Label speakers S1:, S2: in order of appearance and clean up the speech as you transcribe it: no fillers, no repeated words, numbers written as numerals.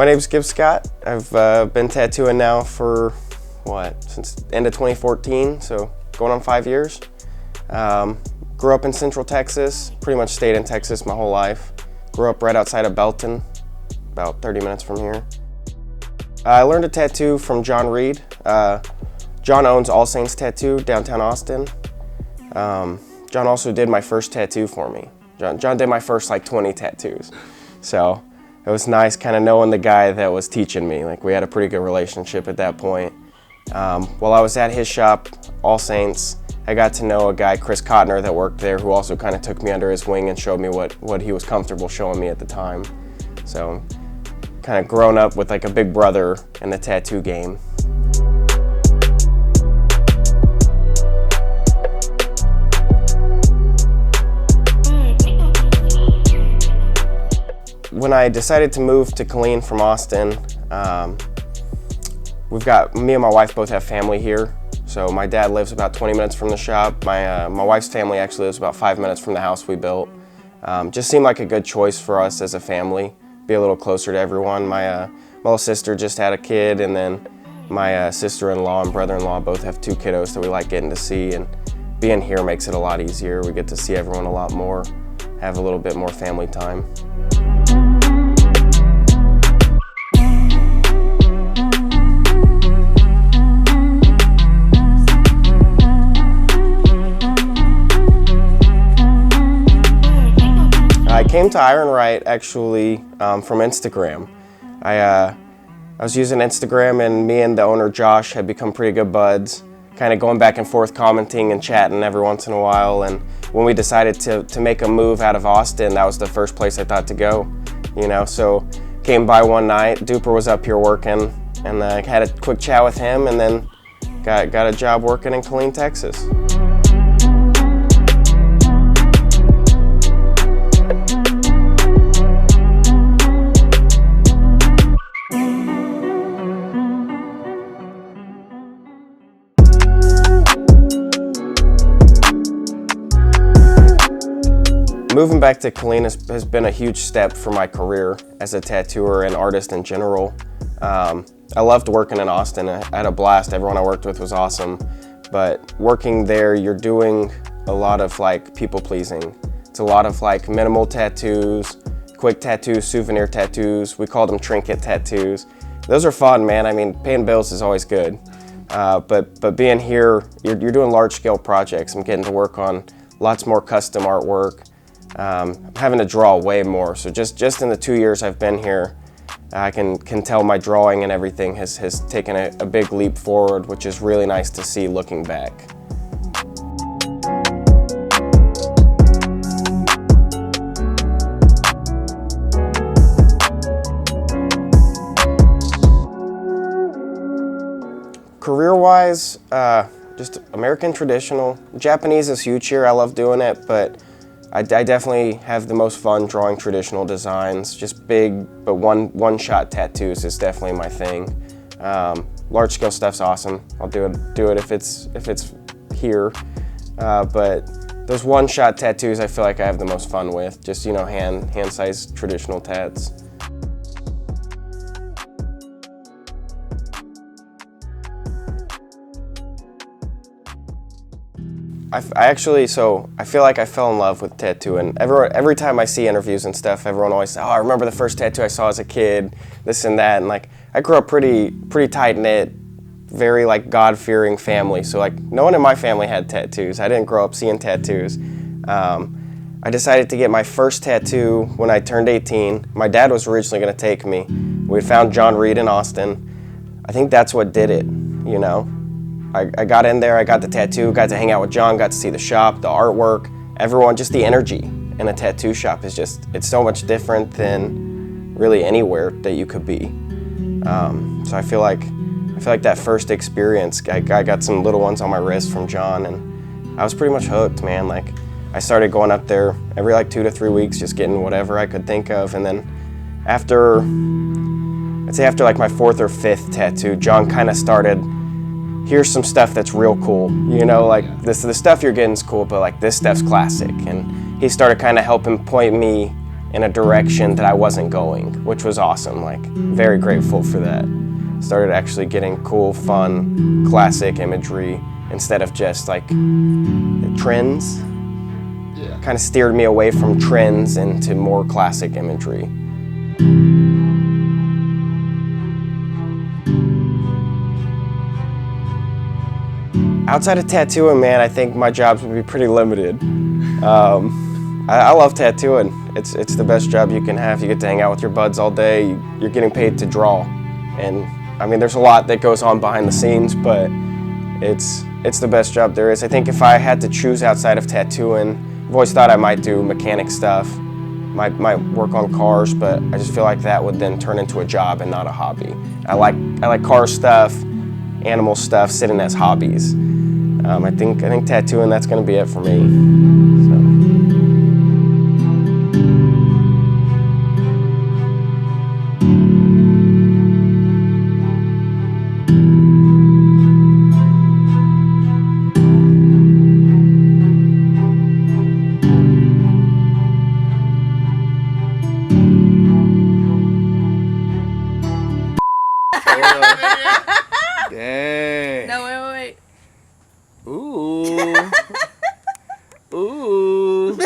S1: My name's Gibbs Scott. I've been tattooing now for, since end of 2014, so going on 5 years. Grew up in Central Texas, pretty much stayed in Texas my whole life. Grew up right outside of Belton, about 30 minutes from here. I learned to tattoo from John Reed. John owns All Saints Tattoo, downtown Austin. John also did my first tattoo for me. John did my first 20 tattoos. So it was nice kind of knowing the guy that was teaching me. We had a pretty good relationship at that point. While I was at his shop, All Saints, I got to know a guy, Chris Cotner, that worked there, who also kind of took me under his wing and showed me what he was comfortable showing me at the time. So kind of grown up with a big brother in the tattoo game. When I decided to move to Killeen from Austin, me and my wife both have family here. So my dad lives about 20 minutes from the shop. My wife's family actually lives about 5 minutes from the house we built. Just seemed like a good choice for us as a family, be a little closer to everyone. My little sister just had a kid, and then my sister-in-law and brother-in-law both have 2 kiddos that we like getting to see, and being here makes it a lot easier. We get to see everyone a lot more, have a little bit more family time. I came to Rite actually from Instagram. I was using Instagram, and me and the owner Josh had become pretty good buds, kind of going back and forth commenting and chatting every once in a while. And when we decided to make a move out of Austin, that was the first place I thought to go. So came by one night, Duper was up here working, and I had a quick chat with him, and then got a job working in Killeen, Texas. Moving back to Killeen has been a huge step for my career as a tattooer and artist in general. I loved working in Austin. I had a blast. Everyone I worked with was awesome. But working there, you're doing a lot of people pleasing. It's a lot of minimal tattoos, quick tattoos, souvenir tattoos. We called them trinket tattoos. Those are fun, man. I mean, paying bills is always good. But being here, you're doing large scale projects. I'm getting to work on lots more custom artwork. Having to draw way more. So just in the 2 years I've been here, I can tell my drawing and everything has taken a big leap forward, which is really nice to see looking back. Career-wise, just American traditional. Japanese is huge here. I love doing it, but I definitely have the most fun drawing traditional designs. Just big, but one-shot tattoos is definitely my thing. Large-scale stuff's awesome. I'll do it if it's here. But those one-shot tattoos, I feel like I have the most fun with. Just hand-sized traditional tats. I feel like I fell in love with tattooing. Every time I see interviews and stuff, everyone always says, "Oh, I remember the first tattoo I saw as a kid," this and that. And I grew up pretty tight-knit, very God-fearing family. So no one in my family had tattoos. I didn't grow up seeing tattoos. I decided to get my first tattoo when I turned 18. My dad was originally going to take me. We found John Reed in Austin. I think that's what did it, I got in there, I got the tattoo, got to hang out with John, got to see the shop, the artwork, everyone, just the energy in a tattoo shop is it's so much different than really anywhere that you could be. So I feel like that first experience, I got some little ones on my wrist from John, and I was pretty much hooked, man. I started going up there every 2 to 3 weeks, just getting whatever I could think of, and then after my 4th or 5th tattoo, John kind of started, here's some stuff that's real cool, the stuff you're getting is cool, but this stuff's classic. And he started kind of helping point me in a direction that I wasn't going, which was awesome. Like, very grateful for that. Started actually getting cool, fun, classic imagery instead of just like trends.
S2: Yeah.
S1: Kind of steered me away from trends into more classic imagery. Outside of tattooing, man, I think my jobs would be pretty limited. I love tattooing. It's the best job you can have. You get to hang out with your buds all day. You're getting paid to draw. And I mean, there's a lot that goes on behind the scenes, but it's the best job there is. I think if I had to choose outside of tattooing, I've always thought I might do mechanic stuff, might work on cars, but I just feel like that would then turn into a job and not a hobby. I like car stuff, animal stuff, sitting as hobbies. I think tattooing, that's going to be it for me. So.
S2: Dang.
S3: No, wait.
S2: Ooh. Ooh.